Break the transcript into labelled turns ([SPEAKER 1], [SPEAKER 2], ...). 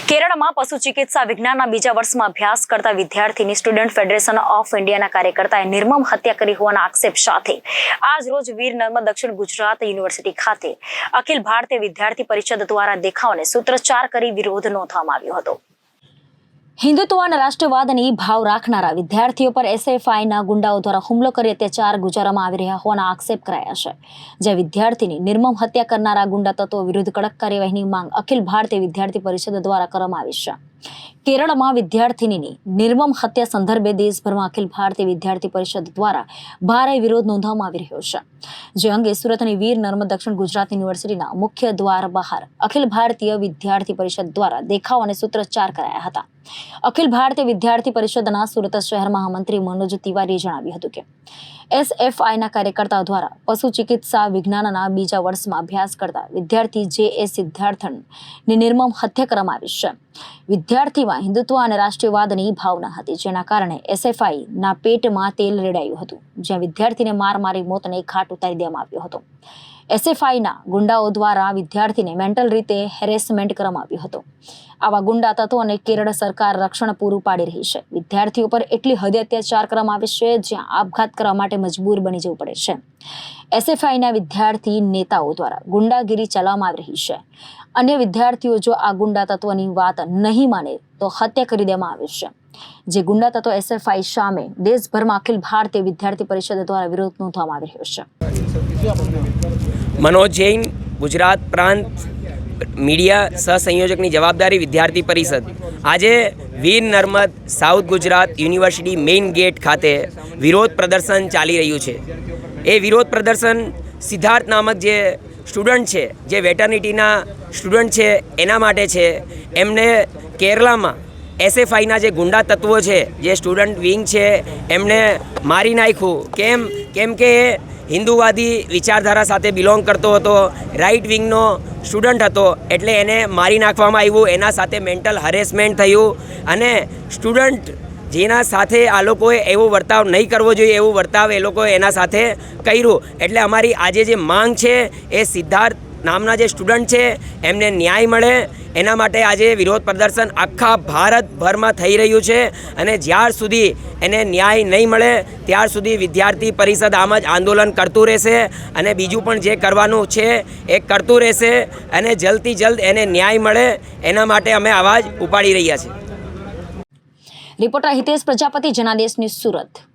[SPEAKER 1] કેરળમાં પશુ ચિકિત્સા વિજ્ઞાનના બીજા વર્ષમાં અભ્યાસ કરતા વિદ્યાર્થીની સ્ટુડન્ટ ફેડરેશન ઓફ ઇન્ડિયાના કાર્યકર્તાએ નિર્મમ હત્યા કરી હોવાના આક્ષેપ સાથે આજ રોજ વીર નર્મદ દક્ષિણ ગુજરાત યુનિવર્સિટી ખાતે અખિલ ભારતીય વિદ્યાર્થી પરિષદ દ્વારા દેખાવને સૂત્રોચ્ચાર કરી વિરોધ નોંધવામાં આવ્યો હતો। હિન્દુત્વ અને રાષ્ટ્રવાદની ભાવ રાખનારા વિદ્યાર્થીઓ પર એસએફઆઈના ગુંડાઓ દ્વારા હુમલો કરી અત્યાચાર ગુજારવામાં આવી રહ્યા હોવાના આક્ષેપ કરાયા છે, જે વિદ્યાર્થીની નિર્મમ હત્યા કરનારા ગુંડા તત્વો વિરુદ્ધ કડક કાર્યવાહીની માંગ અખિલ ભારતીય વિદ્યાર્થી પરિષદ દ્વારા કરવામાં આવી છે। કેરળમાં વિદ્યાર્થીનીની નિર્મમ હત્યા સંદર્ભે દેશભરમાં અખિલ ભારતીય વિદ્યાર્થી પરિષદ દ્વારા ભારે વિરોધ નોંધવામાં આવી રહ્યો છે, જે અંગે સુરતની વીર નર્મદ દક્ષિણ ગુજરાત યુનિવર્સિટીના મુખ્ય દ્વાર બહાર અખિલ ભારતીય વિદ્યાર્થી પરિષદ દ્વારા દેખાવ અને સૂત્રોચ્ચાર કરાયા હતા। અખિલ ભારતીય વિદ્યાર્થી પરિષદના સુરત શહેર મહામંત્રી મનોજ તિવારીએ જણાવ્યું હતું કે એસએફઆઈના કાર્યકર્તાઓ દ્વારા પશુ ચિકિત્સા વિજ્ઞાનના બીજા વર્ષમાં અભ્યાસ કરતા વિદ્યાર્થી જે સિદ્ધાર્થનની નિર્મમ હત્યા કરવામાં આવી છે। વિદ્યાર્થીમાં હિન્દુત્વ અને રાષ્ટ્રીયવાદની ભાવના હતી, જેના કારણે એસએફઆઈના પેટમાં તેલ રેડાયું હતું, જ્યાં વિદ્યાર્થીને મારી મોતને ઘાટ ઉતારી દેવામાં આવ્યો હતો। એસએફઆઈના ગુંડાઓ દ્વારા વિદ્યાર્થીને મેન્ટલ રીતે હેરેસમેન્ટ કરવામાં આવ્યો હતો। આવા ગુંડા તત્વોને કેરળ સરકાર રક્ષણ પૂરું પાડી રહી છે। વિદ્યાર્થીઓ પર એટલી હદે અત્યાચાર કરવામાં આવે છે, જ્યાં આપઘાત કરવા માટે મજબૂર બની જવું પડે છે। એસએફઆઈના વિદ્યાર્થી નેતાઓ દ્વારા ગુંડાગીરી ચલાવવામાં આવી રહી છે। અન્ય વિદ્યાર્થીઓ જો આ ગુંડા તત્વની વાત નહીં માને તો હત્યા કરી દેવામાં આવે છે। જે ગુંડા તત્વો એસએફઆઈ સામે દેશભરમાં અખિલ ભારતીય વિદ્યાર્થી પરિષદ દ્વારા વિરોધ નોંધવામાં આવી રહ્યો છે।
[SPEAKER 2] મનોજ જૈન, ગુજરાત પ્રાંત મીડિયા સહસંયોજકની જવાબદારી વિદ્યાર્થી પરિષદ। આજે Veer Narmad south Gujarat university main gate ખાતે વિરોધ પ્રદર્શન ચાલી રહ્યું છે। એ વિરોધ પ્રદર્શન સિદ્ધાર્થ નામક જે સ્ટુડન્ટ છે, જે વેટરનિટીના સ્ટુડન્ટ છે, એના માટે છે। એમને કેરળમાં એસએફઆઈના જે ગુંડા તત્વો છે, જે સ્ટુડન્ટ વિંગ છે, એમને મારી નાખ્યું। કેમ કે એ હિન્દુવાદી વિચારધારા સાથે બિલોંગ કરતો હતો, રાઇટ વિંગનો સ્ટુડન્ટ હતો, એટલે એને મારી નાખવામાં આવ્યું। એના સાથે મેન્ટલ હરેસમેન્ટ થયું અને સ્ટુડન્ટ જેના સાથે આ લોકોએ એવો વર્તાવ નહીં કરવો જોઈએ, એવું વર્તાવ એ લોકોએ એના સાથે કર્યું। એટલે અમારી આજે જે માંગ છે એ સિદ્ધાર્થ નામના જે સ્ટુડન્ટ છે એમને ન્યાય મળે, એના માટે આજે વિરોધ પ્રદર્શન આખા ભારતભરમાં થઈ રહ્યું છે। અને જ્યાર સુધી એને ન્યાય નહીં મળે ત્યાર સુધી વિદ્યાર્થી પરિષદ આમ જ આંદોલન કરતું રહેશે અને બીજું પણ જે કરવાનું છે એ કરતું રહેશે। અને જલ્દથી જલ્દ એને ન્યાય મળે એના માટે અમે અવાજ ઉપાડી રહ્યા છીએ।
[SPEAKER 1] Reporter Hitesh Prajapati, Janadesh news, Surat.